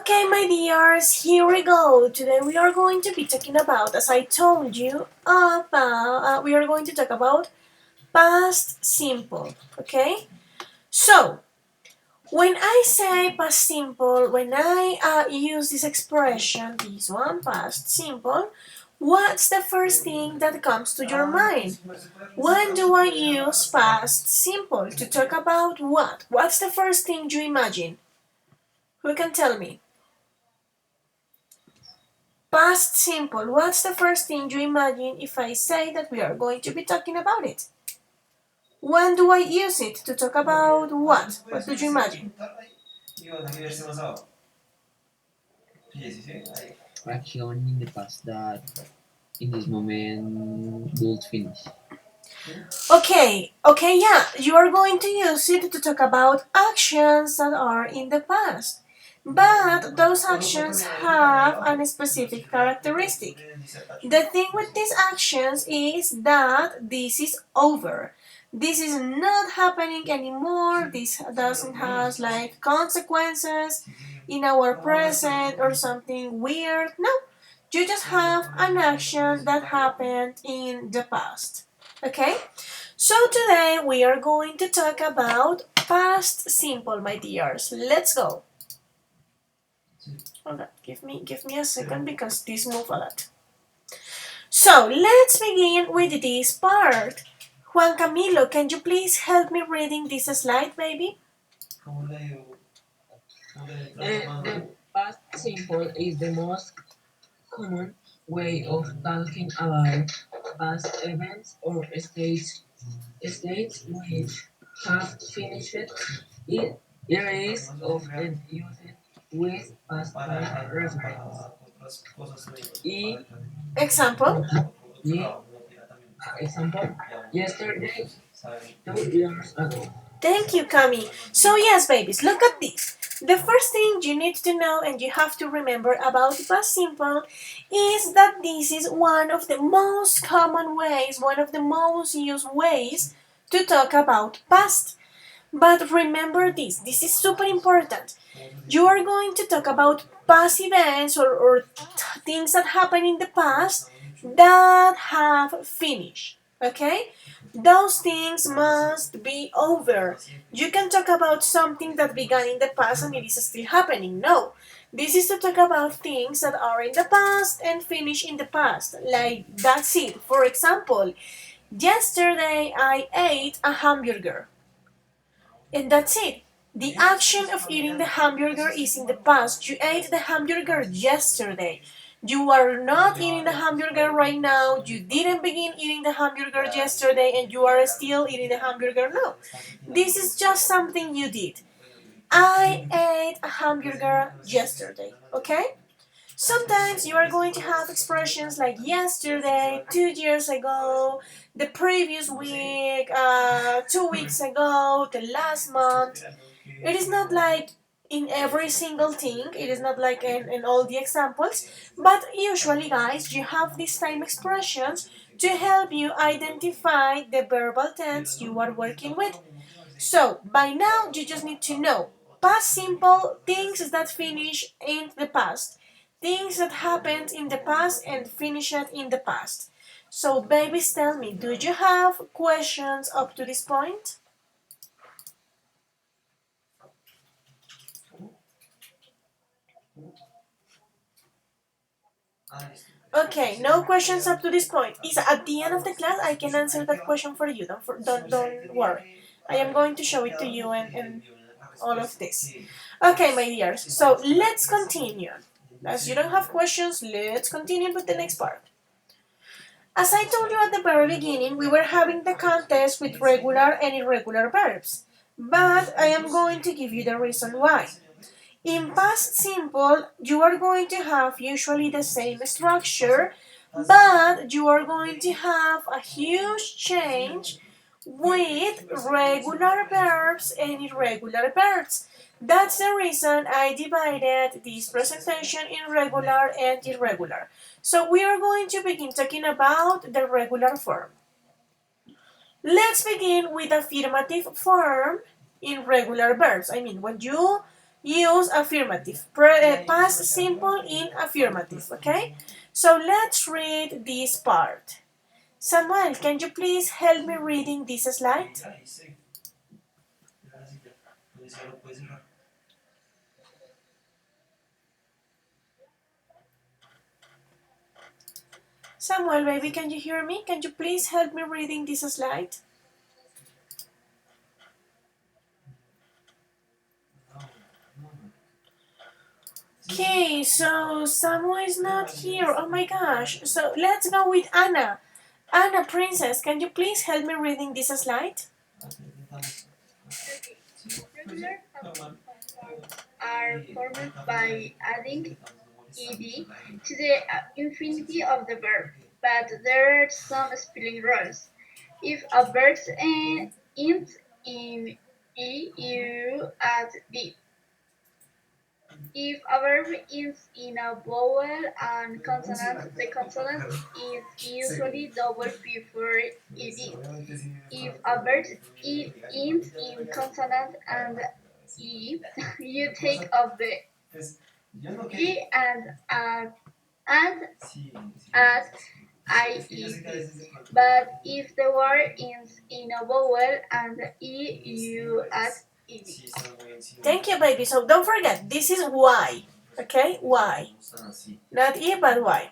Okay, my dears, here we go. Today we are going to be talking about, as I told you, we are going to talk about past simple, okay? So, when I say past simple, when I use this expression, this one, past simple, what's the first thing that comes to your mind? When do I use past simple to talk about what? What's the first thing you imagine? Who can tell me? Past simple. What's the first thing you imagine if I say that we are going to be talking about it? When do I use it to talk about what? What do you imagine? Action in the past that in this moment would finish. Okay, yeah, you are going to use it to talk about actions that are in the past. But those actions have a specific characteristic. The thing with these actions is that this is over. This is not happening anymore. This doesn't have like consequences in our present or something weird. No, you just have an action that happened in the past. Okay? So today we are going to talk about past simple, my dears. Let's go. Hold on, give me a second because this moves a lot. So let's begin with this part. Juan Camilo, can you please help me reading this slide, baby? The past simple is the most common way of talking about past events or states which have finished. It is often used with past time reference. E, Example. ye, example, yesterday, 2 years ago. Thank you, Cami. So yes, babies, look at this. The first thing you need to know and you have to remember about past simple is that this is one of the most common ways, one of the most used ways to talk about past. But remember this is super important. You are going to talk about past events or things that happened in the past that have finished. Okay? Those things must be over. You can talk about something that began in the past and it is still happening. No. This is to talk about things that are in the past and finish in the past. Like that's it. For example, yesterday I ate a hamburger. And that's it. The action of eating the hamburger is in the past. You ate the hamburger yesterday. You are not eating the hamburger right now. You didn't begin eating the hamburger yesterday and you are still eating the hamburger now. This is just something you did. I ate a hamburger yesterday, okay? Sometimes you are going to have expressions like yesterday, 2 years ago, the previous week, 2 weeks ago, the last month. It is not like in every single thing, it is not like in all the examples, but usually, guys, you have these time expressions to help you identify the verbal tense you are working with. So, by now, you just need to know past simple things that finish in the past, things that happened in the past and finished in the past. So, babies, tell me, do you have questions up to this point? Okay, no questions up to this point. Isa, at the end of the class, I can answer that question for you. Don't worry. I am going to show it to you and all of this. Okay, my dears. So let's continue. As you don't have questions, let's continue with the next part. As I told you at the very beginning, we were having the contest with regular and irregular verbs. But I am going to give you the reason why. In past simple, you are going to have usually the same structure, but you are going to have a huge change with regular verbs and irregular verbs. That's the reason I divided this presentation in regular and irregular. So we are going to begin talking about the regular form. Let's begin with affirmative form in regular verbs. I mean, when you use affirmative. Past simple in affirmative, okay? So let's read this part. Samuel, can you please help me reading this slide? Samuel, baby, can you hear me? Can you please help me reading this slide? Okay, so Samuel is not here. Oh my gosh. So let's go with Anna. Anna, princess, can you please help me reading this slide? Regular are formed by adding ed to the infinitive of the verb, but there are some spelling rules. If a verb ends in e, you add d. If a verb ends in a vowel and consonant, the consonant is usually double before ed. If a verb ends in consonant and e, you take off the e and add IED. But if the word ends in a vowel and e, you add ed. Thank you, baby. So don't forget, this is Y. Okay? Y. Not E, but Y.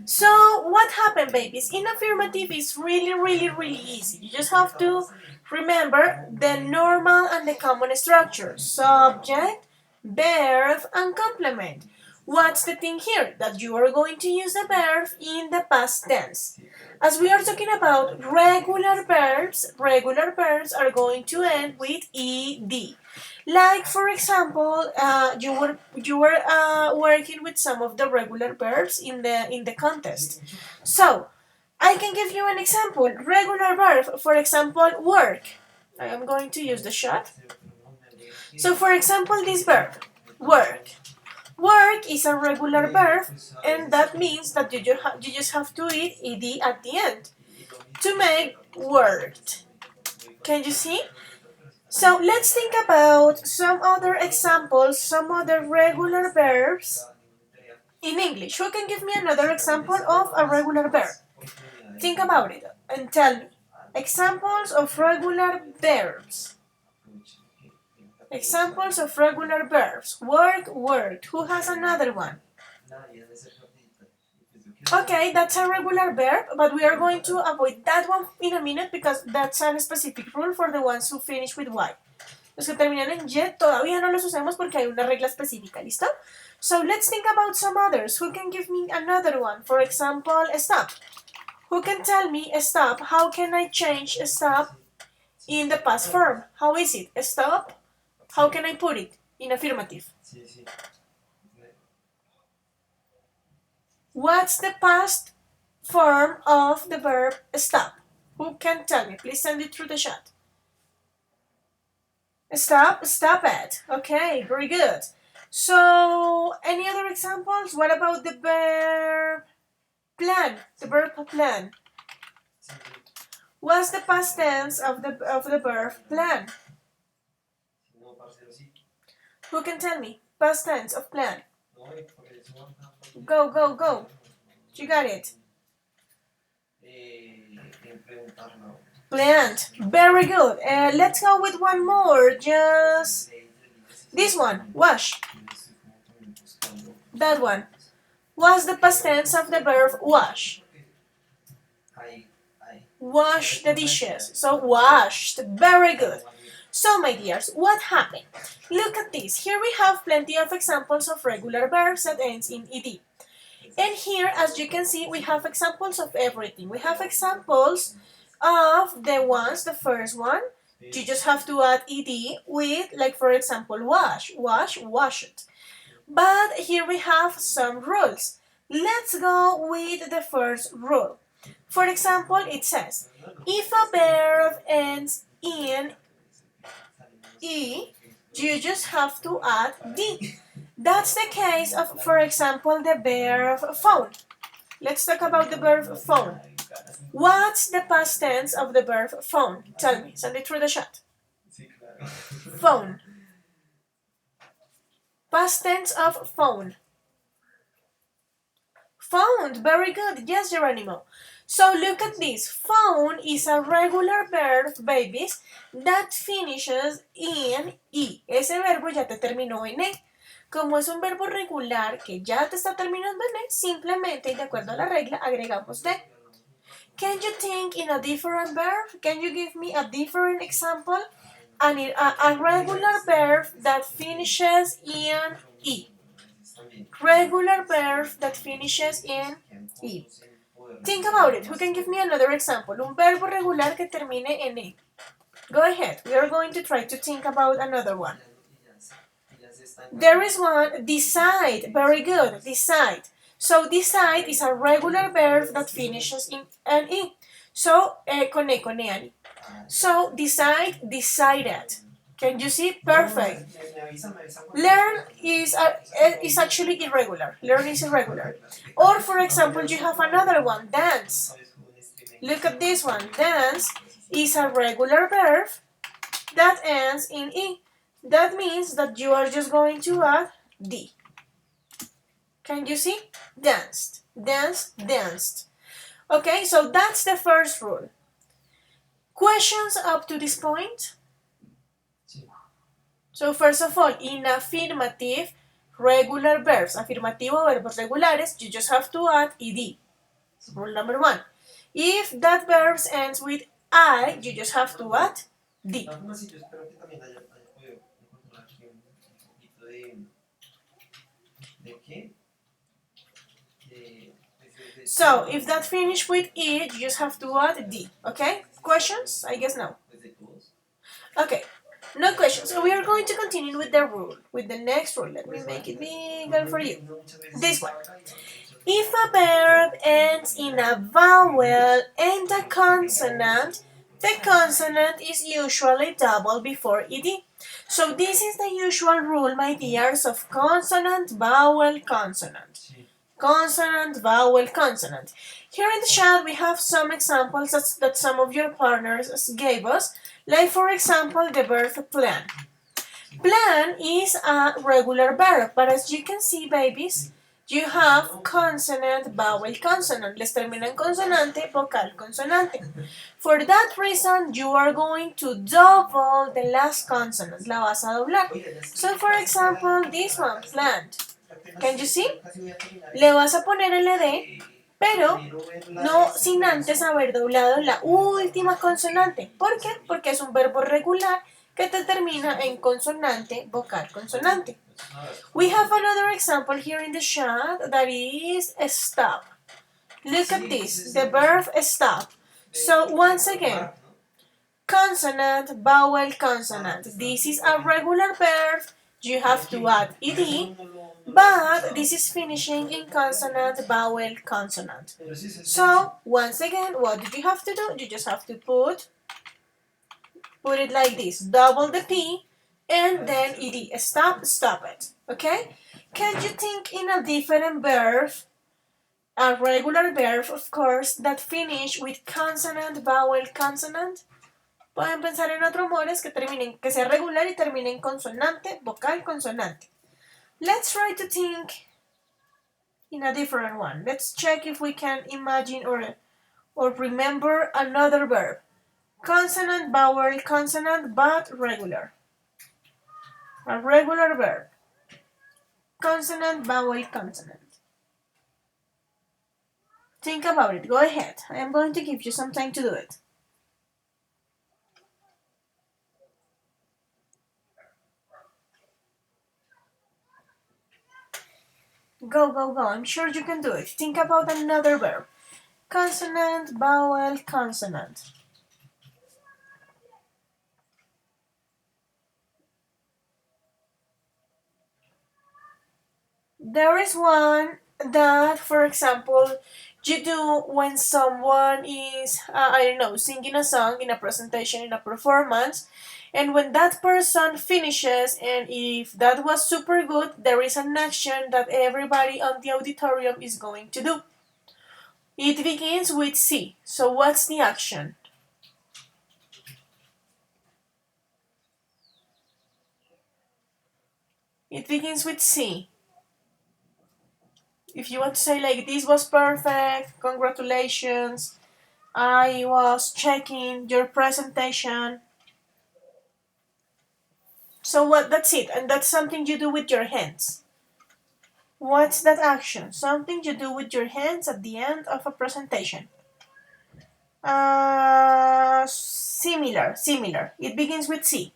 So what happened, babies? In affirmative is really easy. You just have to remember the normal and the common structure. Subject, verb, and complement. What's the thing here? That you are going to use the verb in the past tense. As we are talking about regular verbs are going to end with ed. Like for example, you were working with some of the regular verbs in the contest. So I can give you an example. Regular verb, for example, work. I am going to use the shot. So for example, this verb, work. Work is a regular verb, and that means that you just have to add ed at the end to make worked. Can you see? So let's think about some other examples, some other regular verbs in English. Who can give me another example of a regular verb? Think about it and tell me. Examples of regular verbs. Examples of regular verbs. Work, worked. Who has another one? Okay, that's a regular verb, but we are going to avoid that one in a minute because that's a specific rule for the ones who finish with Y. Los que terminan en Y todavía no los usamos porque hay una regla específica, ¿listo? So let's think about some others. Who can give me another one? For example, stop. Who can tell me stop? How can I change stop in the past form? How is it? Stop? How can I put it in affirmative? What's the past form of the verb stop? Who can tell me? Please send it through the chat. Stop, stop it. Okay, very good. So, any other examples? What about the verb plan? The verb plan. What's the past tense of the verb plan? Who can tell me? Past tense of plan. Go, go, go. You got it. Plant. Very good. Let's go with one more. Just this one. Wash. That one. What's the past tense of the verb wash? Wash the dishes. So washed. Very good. So my dears, what happened? Look at this. Here we have plenty of examples of regular verbs that ends in ed. And here, as you can see, we have examples of everything. We have examples of the first one. You just have to add ed with, like for example, wash, wash, washed. But here we have some rules. Let's go with the first rule. For example, it says, if a verb ends in e, you just have to add d. That's the case of, for example, the verb phone. Let's talk about the verb phone. What's the past tense of the verb phone? Tell me. Send it through the chat. Phone. Past tense of phone. Found, very good. Yes, Geronimo. So look at this. Phone is a regular verb, babies, that finishes in I. Ese verbo ya te terminó en E. Como es un verbo regular que ya te está terminando en E, simplemente y de acuerdo a la regla agregamos de. Can you think in a different verb? Can you give me a different example? A regular verb that finishes in I. Regular verb that finishes in I. Think about it. Who can give me another example? Un verbo regular que termine en I. Go ahead. We are going to try to think about another one. There is one, decide. Very good. Decide. So decide is a regular verb that finishes in an I. So, con E, con E. So, decide, decided. Can you see? Perfect. Learn is actually irregular. Learn is irregular. Or, for example, you have another one, dance. Look at this one. Dance is a regular verb that ends in E. That means that you are just going to add D. Can you see? Danced, danced, danced. Okay, so that's the first rule. Questions up to this point? So first of all, in affirmative, regular verbs, afirmativo, verbos regulares, you just have to add ed. Rule number one. If that verb ends with I, you just have to add d. So if that finish with it, you just have to add d. Okay? Questions? I guess no. Okay. No questions. So we are going to continue with the rule, with the next rule. Let me make it bigger for you. This one. If a verb ends in a vowel and a consonant, the consonant is usually double before ed. So this is the usual rule, my dears, of consonant, vowel, consonant. Consonant, vowel, consonant. Here in the chat we have some examples that some of your partners gave us, like for example the verb plan. Plan is a regular verb, but as you can see, babies, you have consonant, vowel, consonant. Les termina en consonante, vocal, consonante. For that reason, you are going to double the last consonant. La vas a doblar. So, for example, this one, plant. Can you see? Le vas a poner el ed, pero no sin antes haber doblado la última consonante. ¿Por qué? Porque es un verbo regular que te termina en consonante, vocal, consonante. We have another example here in the chat that is stop. Look at this, the verb stop. So once again, consonant, vowel, consonant. This is a regular verb. You have to add ed, but this is finishing in consonant, vowel, consonant. So once again, what do you have to do? You just have to put it like this, double the P, and then ed. Stop, stop it. Okay? Can you think in a different verb, a regular verb, of course, that finish with consonant, vowel, consonant? Pueden pensar en otros modos que sea regular y termine en consonante, vocal, consonante. Let's try to think in a different one. Let's check if we can imagine or remember another verb. Consonant, vowel, consonant, but regular. A regular verb. Consonant, vowel, consonant. Think about it. Go ahead. I am going to give you some time to do it. Go, go, go. I'm sure you can do it. Think about another verb. Consonant, vowel, consonant. There is one that, for example, you do when someone is, I don't know, singing a song in a presentation, in a performance, and when that person finishes, and if that was super good, there is an action that everybody on the auditorium is going to do. It begins with C. So what's the action? It begins with C. If you want to say like this was perfect, congratulations, I was checking your presentation. So what? That's it, and that's something you do with your hands. What's that action? Something you do with your hands at the end of a presentation. Similar. It begins with C.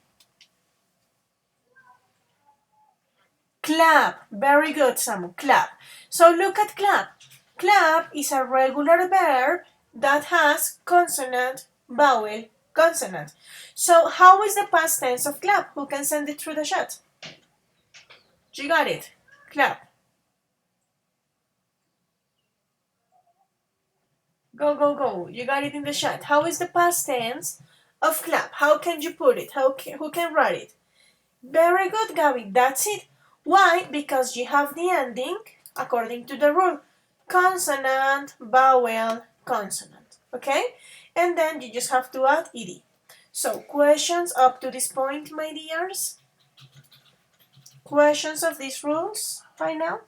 Clap. Very good, Samu. Clap. So look at clap. Clap is a regular verb that has consonant, vowel, consonant. So how is the past tense of clap? Who can send it through the chat? You got it. Clap. Go. You got it in the chat. How is the past tense of clap? How can you put it? Who can write it? Very good, Gabby. That's it. Why? Because you have the ending according to the rule. Consonant, vowel, consonant. Okay? And then you just have to add ed. So, questions up to this point, my dears? Questions of these rules right now?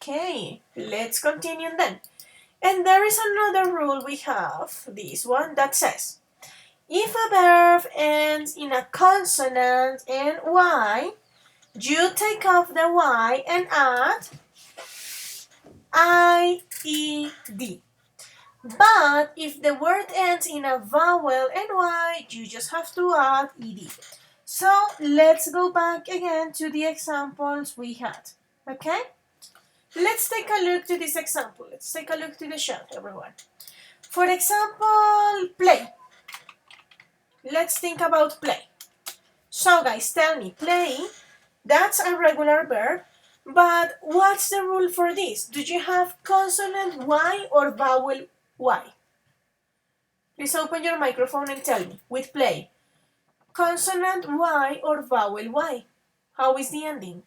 Okay, let's continue then. And there is another rule we have, this one, that says if a verb ends in a consonant and y, you take off the y and add IED. But if the word ends in a vowel and y, you just have to add ed. So let's go back again to the examples we had. Okay? Let's take a look to this example. Let's take a look to the chat, everyone. For example, play. Let's think about play. So guys, tell me, play, that's a regular verb, but what's the rule for this? Do you have consonant Y or vowel Y? Please open your microphone and tell me, with play, consonant Y or vowel Y? How is the ending?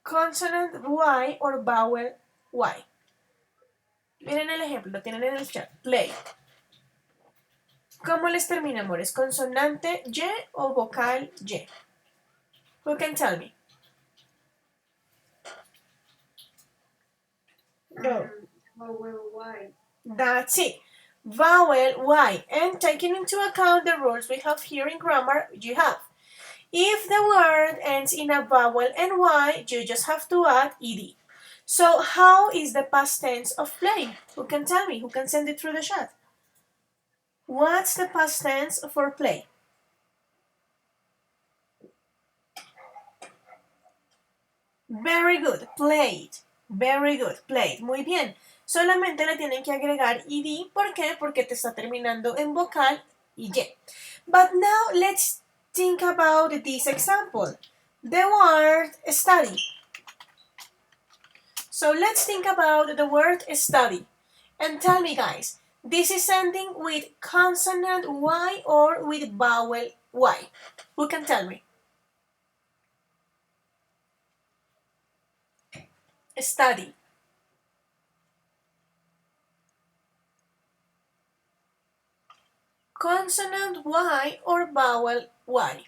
Consonant Y or vowel Y. Miren el ejemplo, lo tienen en el chat. Play. ¿Cómo les termina, amores? ¿Consonante Y o vocal Y? Who can tell me? Go. Vowel Y. That's it. Vowel Y. And taking into account the rules we have here in grammar, you have. If the word ends in a vowel and Y, you just have to add ed. So how is the past tense of play? Who can tell me? Who can send it through the chat? What's the past tense for play? Very good. Played. Very good. Played. Muy bien. Solamente le tienen que agregar ed. ¿Por qué? Porque te está terminando en vocal y y. But now let's think about this example. The word study. So let's think about the word study. And tell me, guys, this is ending with consonant Y or with vowel Y? Who can tell me? Study. Consonant Y or vowel Y?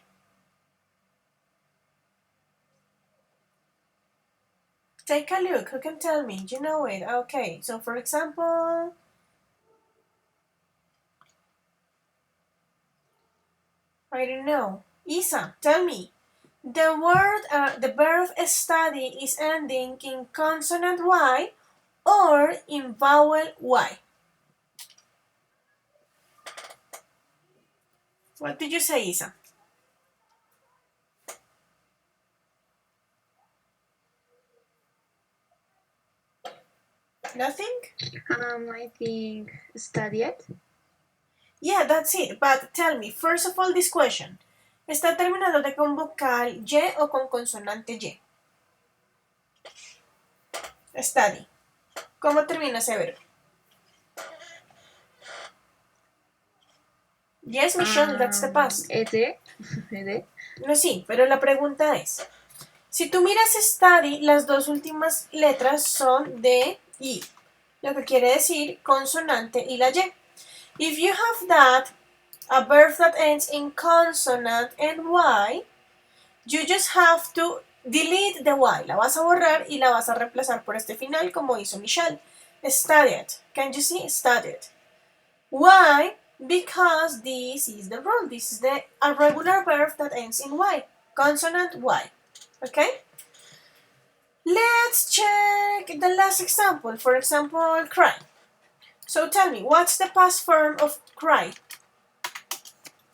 Take a look. Who can tell me? You know it. Okay. So, for example, I don't know. Isa, tell me. The verb study is ending in consonant Y or in vowel Y? What did you say, Isa? Nothing? I think study it. Yeah, that's it. But tell me, first of all, this question. ¿Está terminado de con vocal Y o con consonante Y? Study. ¿Cómo termina ese verbo? Yes, Michelle, that's the past. Ed. No, sí, pero la pregunta es, Si tú miras study, las dos últimas letras son de I, lo que quiere decir consonante y la Y. If you have that, a verb that ends in consonant and Y, you just have to delete the Y. La vas a borrar y la vas a reemplazar por este final como hizo Michelle. Studied. Can you see? Studied. Why? Because this is the rule. This is the irregular verb that ends in Y. Consonant Y. Okay? Let's check the last example. For example, cry. So tell me, what's the past form of cry?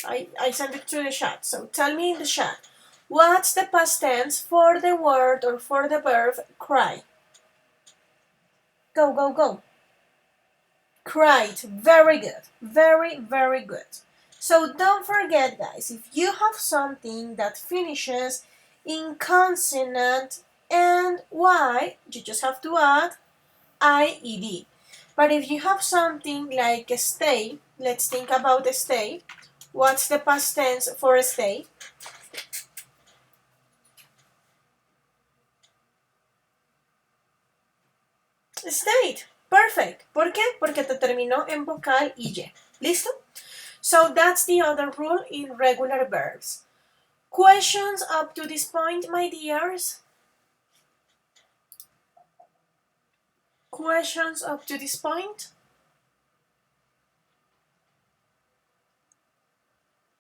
I sent it to the chat. So tell me in the chat, what's the past tense for the word or for the verb cry? Go, go, go. Cried. Very good. Very, very good. So don't forget, guys, if you have something that finishes in consonant and Y, you just have to add IED. But if you have something like stay, let's think about stay. What's the past tense for stay? Stayed. Perfect. ¿Por qué? Porque te terminó en vocal y. ¿Listo? So that's the other rule in regular verbs. Questions up to this point, my dears? Questions up to this point?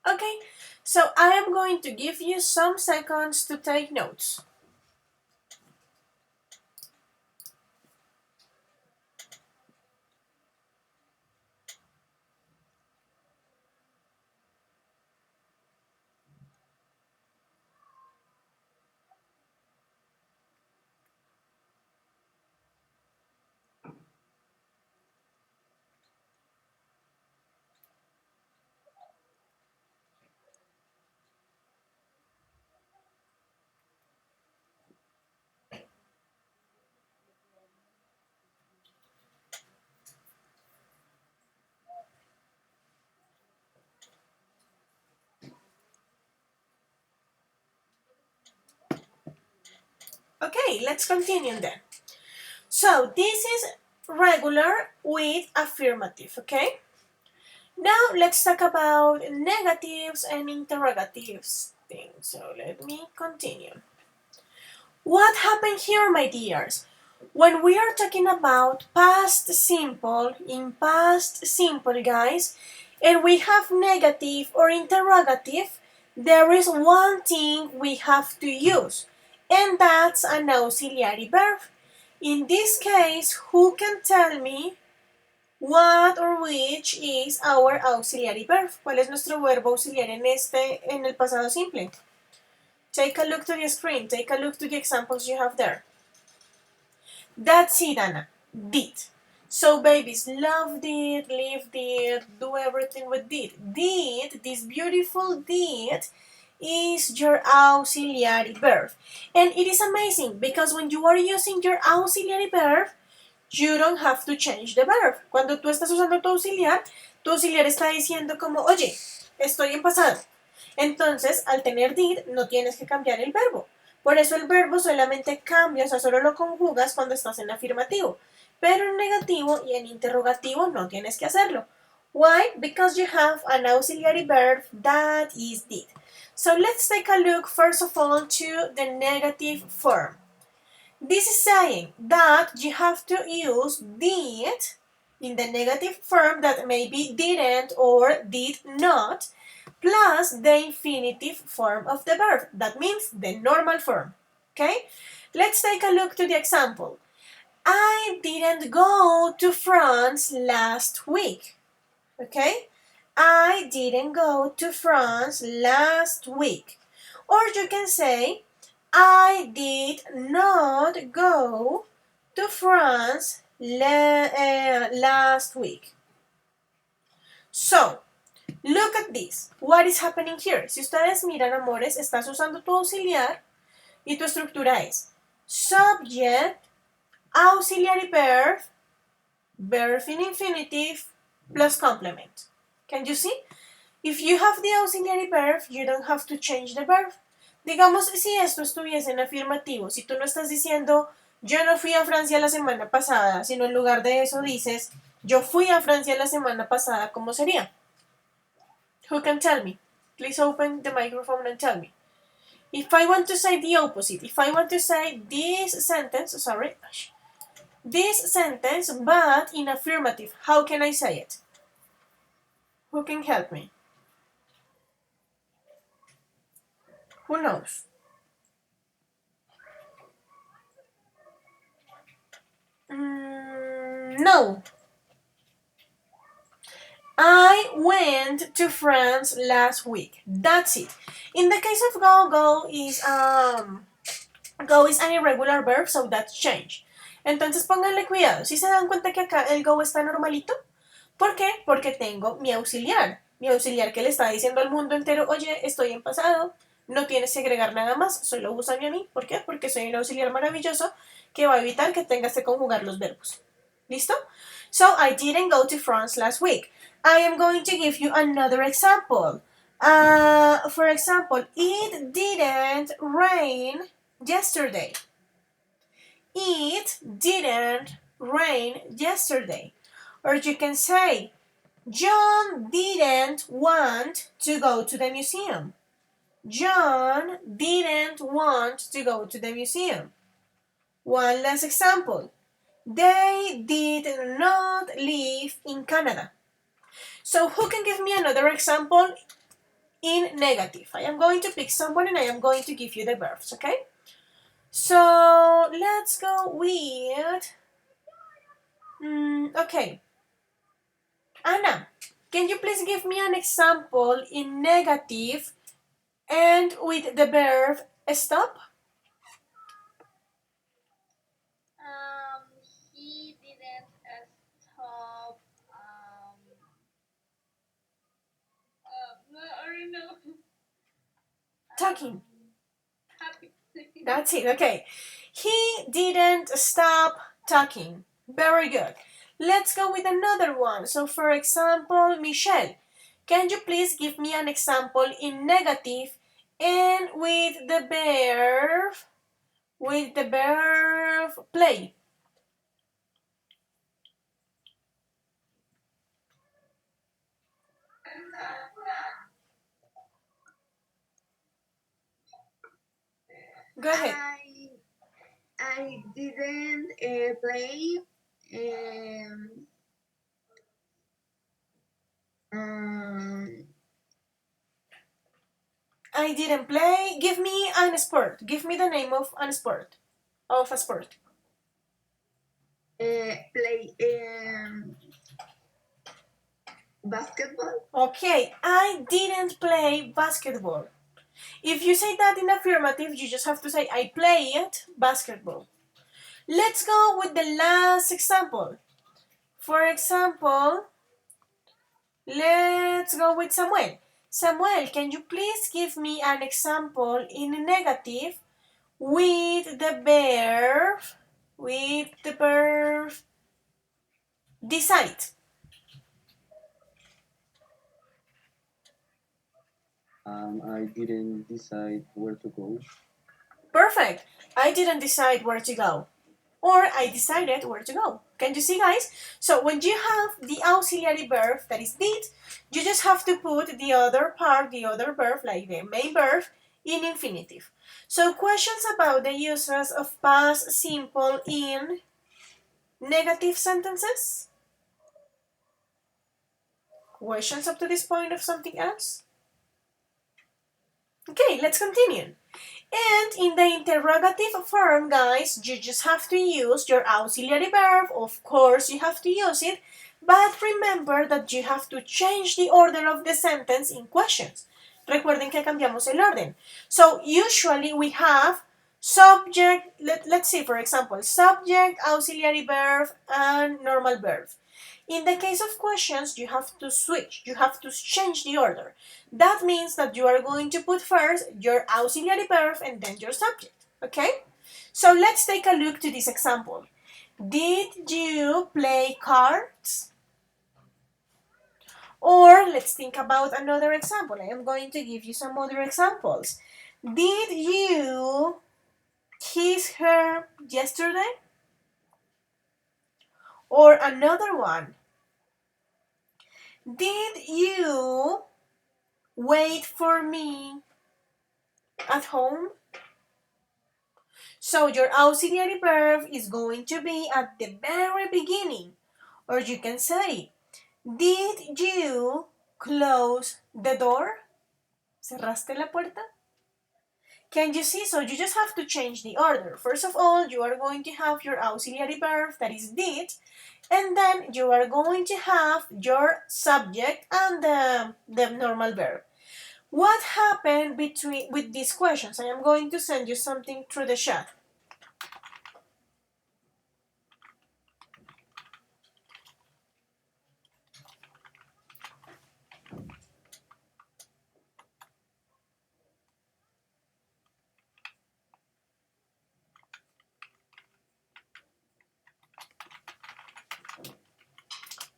Okay, so I am going to give you some seconds to take notes. Okay, let's continue then. So this is regular with affirmative, okay? Now let's talk about negatives and interrogatives things. So let me continue. What happened here, my dears? When we are talking about past simple, in past simple, guys, and we have negative or interrogative, there is one thing we have to use, and that's an auxiliary verb. In this case, who can tell me what or which is our auxiliary verb? ¿Cuál es nuestro verbo auxiliar en el pasado simple? Take a look to the screen. Take a look to the examples you have there. That's it, Anna. Did. So, babies, love did, live did, do everything with did. Did, this beautiful did, is your auxiliary verb. And it is amazing because when you are using your auxiliary verb, you don't have to change the verb. Cuando tú estás usando tu auxiliar está diciendo como, oye, estoy en pasado. Entonces, al tener did, no tienes que cambiar el verbo. Por eso el verbo solamente cambia, o sea, solo lo conjugas cuando estás en afirmativo. Pero en negativo y en interrogativo no tienes que hacerlo. Why? Because you have an auxiliary verb that is did. So let's take a look first of all to the negative form. This is saying that you have to use did in the negative form that maybe didn't or did not, plus the infinitive form of the verb. That means the normal form. Okay? Let's take a look to the example. I didn't go to France last week. Okay? I didn't go to France last week. Or you can say, I did not go to France last week. So, look at this. What is happening here? Si ustedes miran, amores, estás usando tu auxiliar y tu estructura es subject, auxiliary verb, verb in infinitive, plus complement. Can you see? If you have the auxiliary verb, you don't have to change the verb. Digamos, si esto estuviese en afirmativo, si tú no estás diciendo yo no fui a Francia la semana pasada, sino en lugar de eso dices yo fui a Francia la semana pasada, ¿cómo sería? Who can tell me? Please open the microphone and tell me. If I want to say the opposite, if I want to say this sentence, but in affirmative, how can I say it? Who can help me? Who knows? No. I went to France last week. That's it. In the case of go is an irregular verb, so that's change. Entonces pónganle cuidado. Si se dan cuenta que acá el go está normalito, ¿por qué? Porque tengo mi auxiliar. Mi auxiliar que le está diciendo al mundo entero, oye, estoy en pasado, no tienes que agregar nada más, solo úsame a mí. ¿Por qué? Porque soy un auxiliar maravilloso que va a evitar que tengas que conjugar los verbos. ¿Listo? So, I didn't go to France last week. I am going to give you another example. For example, it didn't rain yesterday. It didn't rain yesterday. Or you can say, John didn't want to go to the museum. John didn't want to go to the museum. One last example. They did not live in Canada. So who can give me another example in negative? I am going to pick someone and I am going to give you the verbs, okay? So let's go with... okay. Anna, can you please give me an example in negative and with the verb stop? He didn't stop. I don't know. Talking. Happy. That's it, okay. He didn't stop talking. Very good. Let's go with another one. So, for example, Michelle, can you please give me an example in negative and with the verb play? Go ahead. I didn't play. I didn't play. Give me an sport. Give me the name of a sport. Play basketball. Okay, I didn't play basketball. If you say that in affirmative, you just have to say I played basketball. Let's go with the last example. For example, let's go with Samuel. Samuel, can you please give me an example in negative with the verb decide? I didn't decide where to go. Perfect. I didn't decide where to go. Or I decided where to go. Can you see, guys? So when you have the auxiliary verb that is did, you just have to put the other part, the other verb, like the main verb, in infinitive. So questions about the uses of past simple in negative sentences? Questions up to this point of something else? Okay, let's continue. And in the interrogative form, guys, you just have to use your auxiliary verb. Of course, you have to use it, but remember that you have to change the order of the sentence in questions. Recuerden que cambiamos el orden. So usually we have subject, let's see, for example, subject, auxiliary verb, and normal verb. In the case of questions, you have to switch. You have to change the order. That means that you are going to put first your auxiliary verb and then your subject. Okay? So let's take a look to this example. Did you play cards? Or let's think about another example. I am going to give you some other examples. Did you kiss her yesterday? Or another one. Did you wait for me at home? So your auxiliary verb is going to be at the very beginning. Or you can say, did you close the door? ¿Cerraste la puerta? Can you see? So you just have to change the order. First of all, you are going to have your auxiliary verb, that is did, and then you are going to have your subject and the normal verb. What happened with these questions? I am going to send you something through the chat.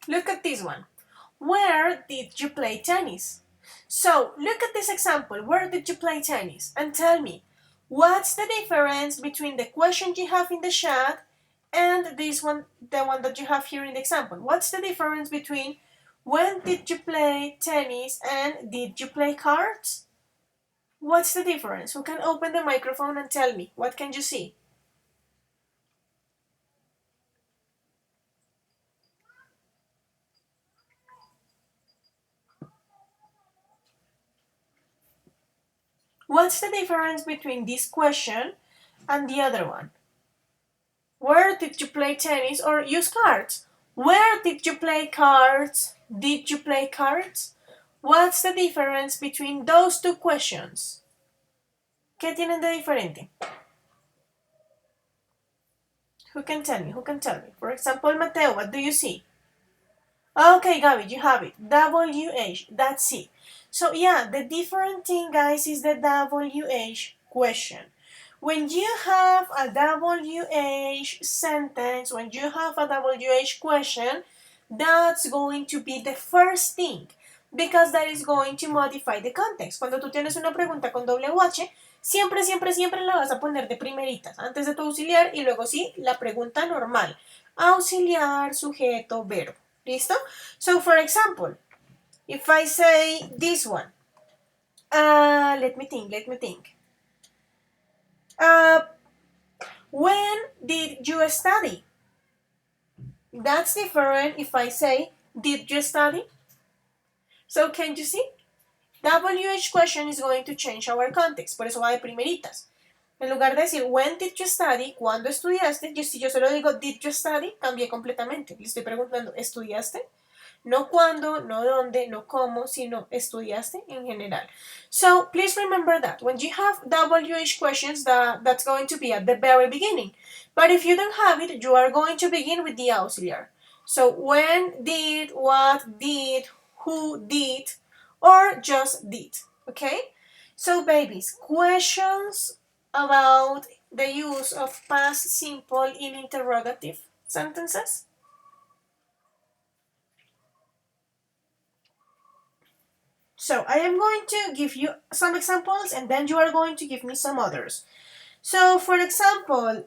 Look at this one. Where did you play tennis? So look at this example. Where did you play tennis? And tell me, what's the difference between the question you have in the chat and this one, the one that you have here in the example? What's the difference between when did you play tennis and did you play cards? What's the difference? Who can open the microphone and tell me? What can you see? What's the difference between this question and the other one? Where did you play tennis or use cards? Where did you play cards? Did you play cards? What's the difference between those two questions? ¿Qué tienen de diferente? Who can tell me? Who can tell me? For example, Mateo, what do you see? Okay, Gabi, you have it. WH, that's it. So yeah, the different thing, guys, is the WH question. When you have a WH sentence, when you have a WH question, that's going to be the first thing, because that is going to modify the context. Cuando tú tienes una pregunta con WH, siempre, siempre, siempre la vas a poner de primeritas, antes de tu auxiliar y luego sí, la pregunta normal. Auxiliar, sujeto, verbo. ¿Listo? So, for example, if I say this one, let me think. When did you study? That's different if I say, did you study? So, can you see? WH question is going to change our context, por eso va de primeritas. En lugar de decir, when did you study? ¿Cuándo estudiaste? Si yo solo digo, did you study? Cambié completamente. Le estoy preguntando, ¿estudiaste? No cuándo, no dónde, no cómo, sino estudiaste en general. So please remember that when you have WH questions, that's going to be at the very beginning. But if you don't have it, you are going to begin with the auxiliary. So when did, what did, who did, or just did. Okay? So babies, questions about the use of past simple in interrogative sentences? So I am going to give you some examples and then you are going to give me some others. So for example,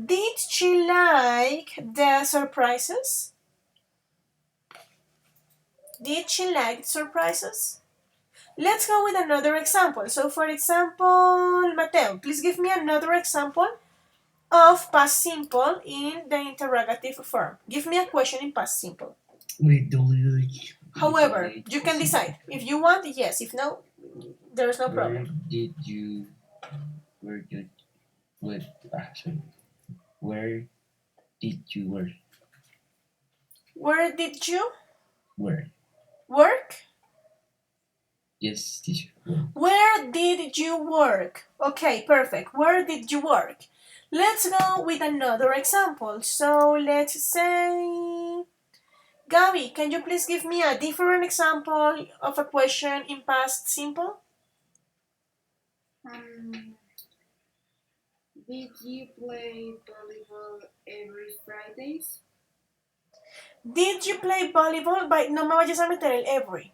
did she like the surprises? Did she like surprises? Let's go with another example. So for example, Mateo, please give me another example of past simple in the interrogative form. Give me a question in past simple. With WH. However, you can decide. If you want, yes. If no, there's no problem. Where did you work? Sorry. Where did you work? Where did you Where? work? Yes, teacher. Where did you work? Okay, perfect. Where did you work? Let's go with another example. So let's say, Gabi, can you please give me a different example of a question in past simple? Did you play volleyball every Fridays? Did you play volleyball? No me vayas a meter el every.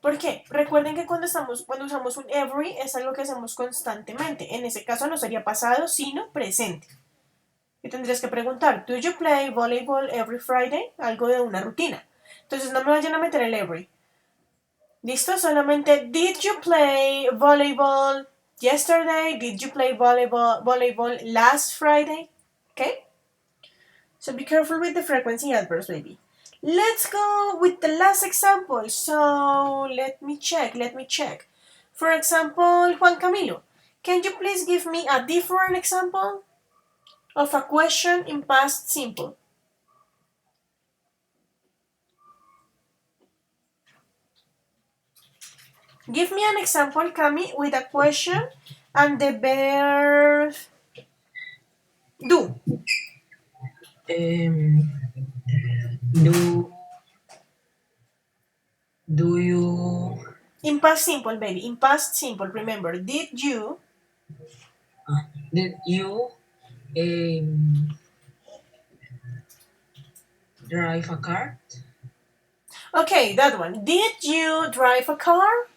¿Por qué? Recuerden que cuando usamos un every es algo que hacemos constantemente. En ese caso no sería pasado, sino presente. Y tendrías que preguntar, ¿do you play volleyball every Friday? Algo de una rutina. Entonces no me vayan a meter el every. ¿Listo? Solamente, did you play volleyball yesterday? Did you play volleyball last Friday? Okay? So be careful with the frequency adverbs, baby. Let's go with the last example. So let me check. For example, Juan Camilo, can you please give me a different example of a question in past simple? Give me an example, Cami, with a question and the verb do. Um, do do you In past simple, baby. In past simple, remember, did you? did you um, drive a car? Okay, that one. Did you drive a car?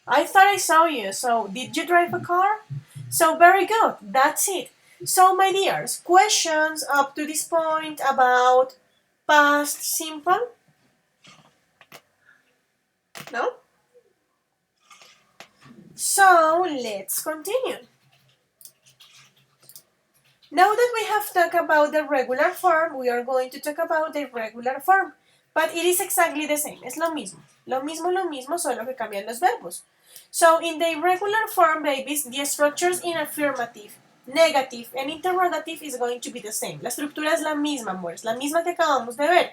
I thought I saw you. So, did you drive a car? So, very good. That's it. So, my dears, questions up to this point about past simple? No? So, let's continue. Now that we have talked about the regular form, we are going to talk about the irregular form. But it is exactly the same. Es lo mismo. Lo mismo, solo que cambian los verbos. So, in the irregular form, babies, the structures in affirmative, negative, and interrogative is going to be the same. La estructura es la misma, amores, la misma que acabamos de ver.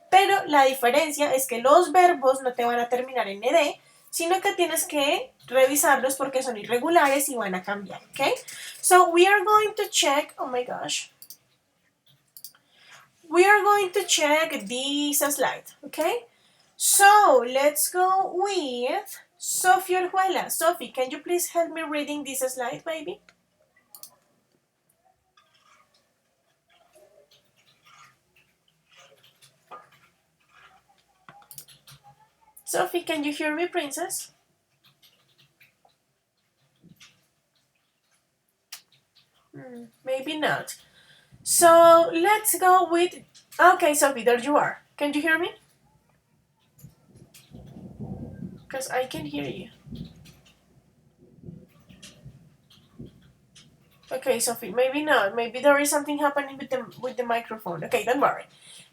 Pero la diferencia es que los verbos no te van a terminar en ed, sino que tienes que revisarlos porque son irregulares y van a cambiar, ¿ok? So we are going to check, oh my gosh, we are going to check this slide, okay? So let's go with Sophie Orjuela. Sophie, can you please help me reading this slide, baby? Sophie, can you hear me, princess? Maybe not. So let's go with, okay, Sophie, there you are. Can you hear me? Because I can hear you. Okay, Sophie, maybe not. Maybe there is something happening with the microphone. Okay, don't worry.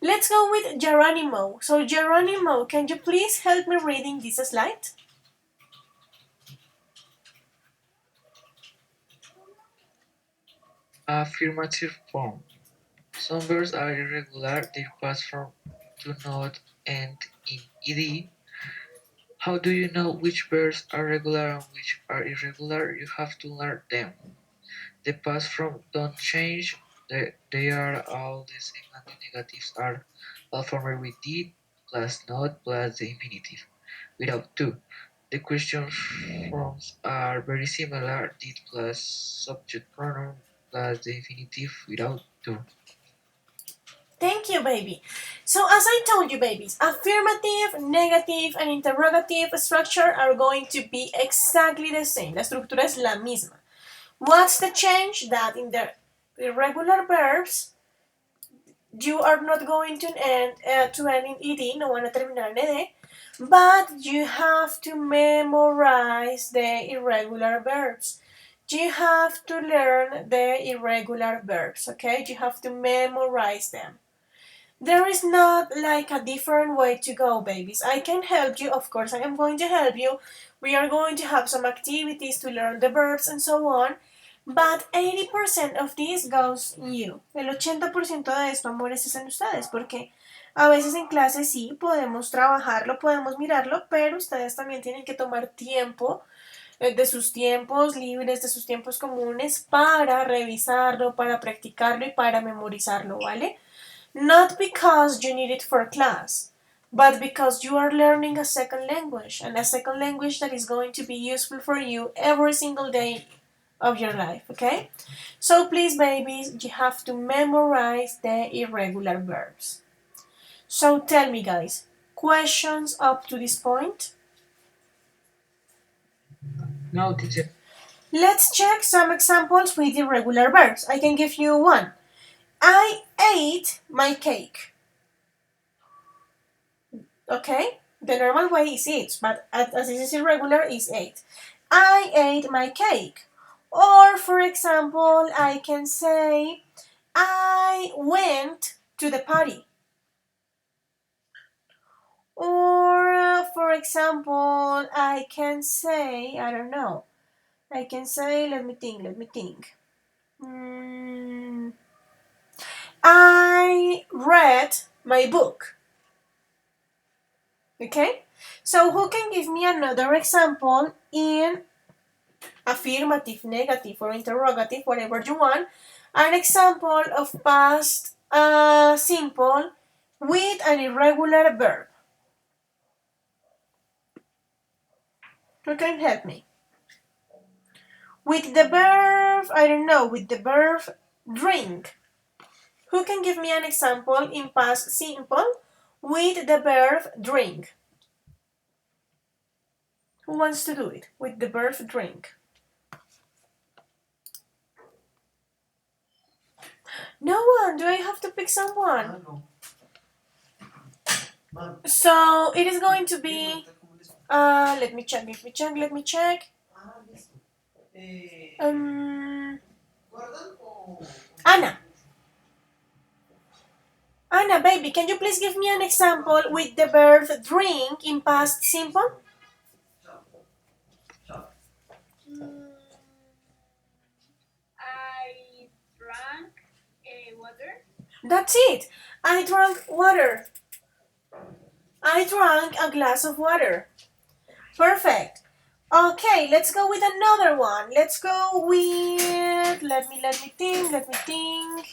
Let's go with Geronimo. So Geronimo, can you please help me reading this slide? Affirmative form. Some verbs are irregular, their past form do not end in ed. How do you know which verbs are regular and which are irregular? You have to learn them. The past form don't change, they are all the same, and the negatives are all formed with did plus not plus the infinitive without to. The question forms are very similar, did plus subject pronoun plus the infinitive without to. Thank you, baby. So as I told you, babies, affirmative, negative, and interrogative structure are going to be exactly the same. La estructura es la misma. What's the change? That in the irregular verbs, you are not going to end in ed, no van a terminar en ed, but you have to memorize the irregular verbs. You have to learn the irregular verbs, okay? You have to memorize them. There is not like a different way to go, babies. I can help you, of course, I am going to help you. We are going to have some activities to learn the verbs and so on. But 80% of this goes in you. El 80% de esto, amores, es en ustedes, porque a veces en clase sí podemos trabajarlo, podemos mirarlo, pero ustedes también tienen que tomar tiempo de sus tiempos libres, de sus tiempos comunes para revisarlo, para practicarlo y para memorizarlo, ¿vale? Not because you need it for class, but because you are learning a second language, and a second language that is going to be useful for you every single day of your life, okay? So please, babies, you have to memorize the irregular verbs. So tell me, guys, questions up to this point? No, teacher. Let's check some examples with irregular verbs. I can give you one. I ate my cake. Okay? The normal way is eat, but as it is irregular, is ate. I ate my cake. Or, for example, I can say, I went to the party. Or, for example, I can say, I don't know. I can say, let me think. I read my book. Okay? So who can give me another example in affirmative, negative, or interrogative, whatever you want? An example of past simple with an irregular verb. Who can help me? With the verb, I don't know, with the verb drink. Who can give me an example in past simple with the verb drink? Who wants to do it with the verb drink? No one. Do I have to pick someone? So it is going to be. Let me check. Anna. Anna, baby, can you please give me an example with the verb drink in past simple? I drank water. That's it. I drank water. I drank a glass of water. Perfect. Okay, let's go with another one. Let's go with, let me think.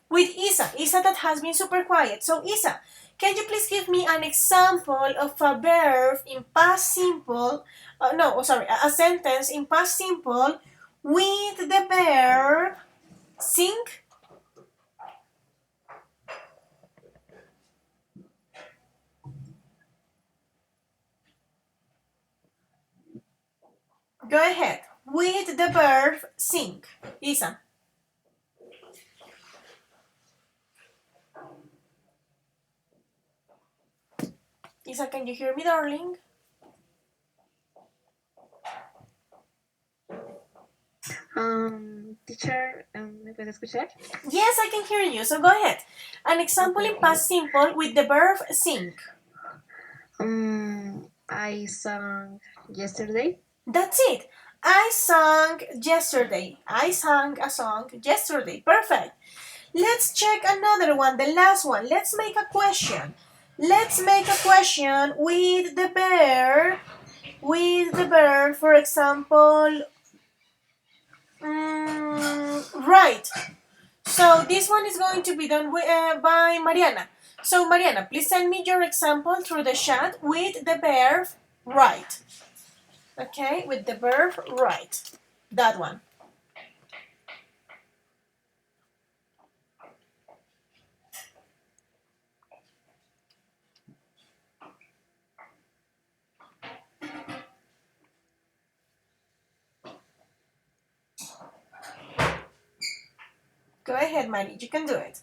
With Isa that has been super quiet. So Isa, can you please give me an example of a verb in past simple, a sentence in past simple with the verb sing? Go ahead. With the verb sing. Isa. Isa, can you hear me, darling? Teacher, ¿me puede escuchar? Yes, I can hear you. So go ahead. An example in past simple with the verb sing. I sang yesterday. That's it. I sang yesterday. I sang a song yesterday. Perfect. Let's check another one, the last one. Let's make a question. Let's make a question with the verb, for example, right. So this one is going to be done by Mariana. So Mariana, please send me your example through the chat with the verb right. Okay, with the verb right. That one. Go ahead, Mari, you can do it.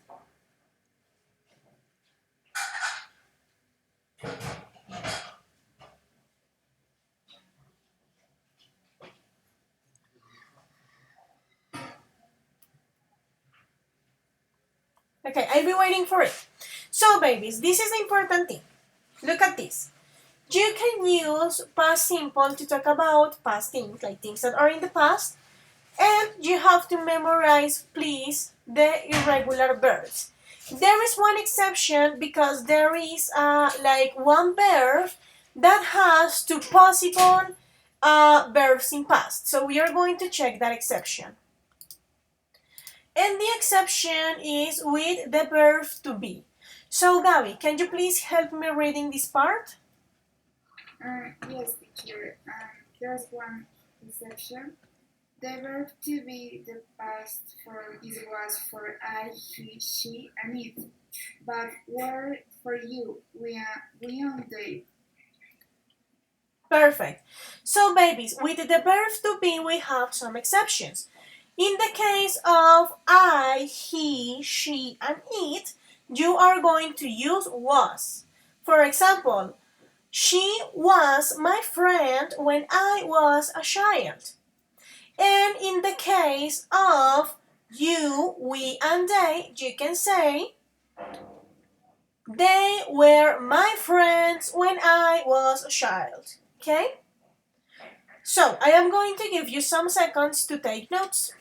Okay, I'll be waiting for it. So, babies, this is the important thing. Look at this. You can use past simple to talk about past things, like things that are in the past, and you have to memorize, please, the irregular verbs. There is one exception because there is like one verb that has two possible verbs in past. So we are going to check that exception. And the exception is with the verb to be. So Gabby, can you please help me reading this part? Yes, teacher. There's one exception. The verb to be the past form is was for I, he, she, and it. But were for you, we on the. Perfect. So, babies, with the verb to be, we have some exceptions. In the case of I, he, she, and it, you are going to use was. For example, she was my friend when I was a child. And in the case of you, we, and they, you can say they were my friends when I was a child. Okay? So, I am going to give you some seconds to take notes.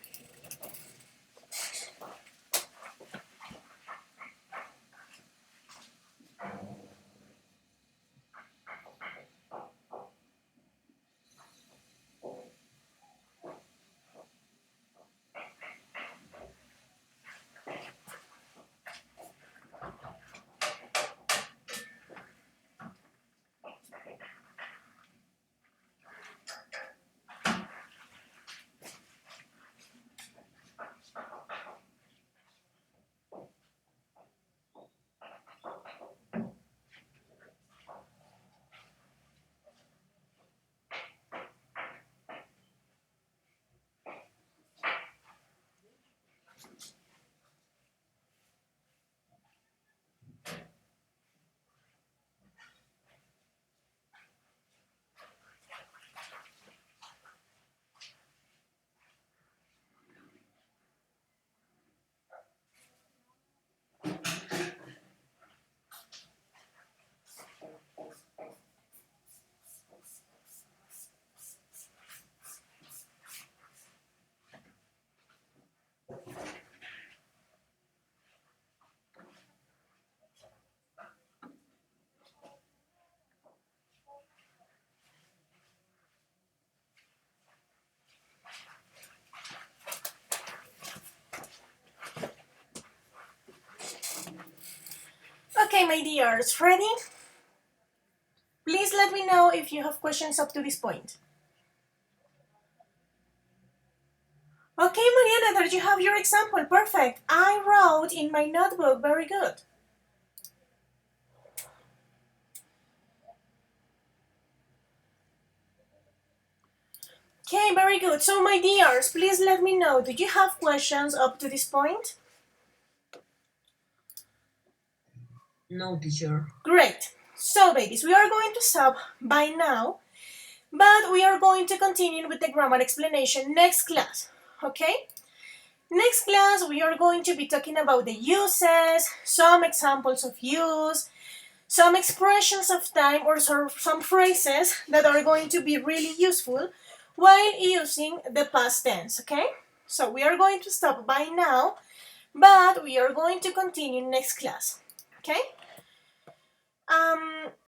Okay, my dears, ready? Please let me know if you have questions up to this point. Okay, Mariana, there you have your example. Perfect. I wrote in my notebook. Very good. Okay, very good. So, my dears, please let me know. Do you have questions up to this point? No, teacher. Great. So, babies, we are going to stop by now, but we are going to continue with the grammar explanation next class. Okay? Next class, we are going to be talking about the uses, some examples of use, some expressions of time, or some phrases that are going to be really useful while using the past tense, okay? So we are going to stop by now, but we are going to continue next class, okay?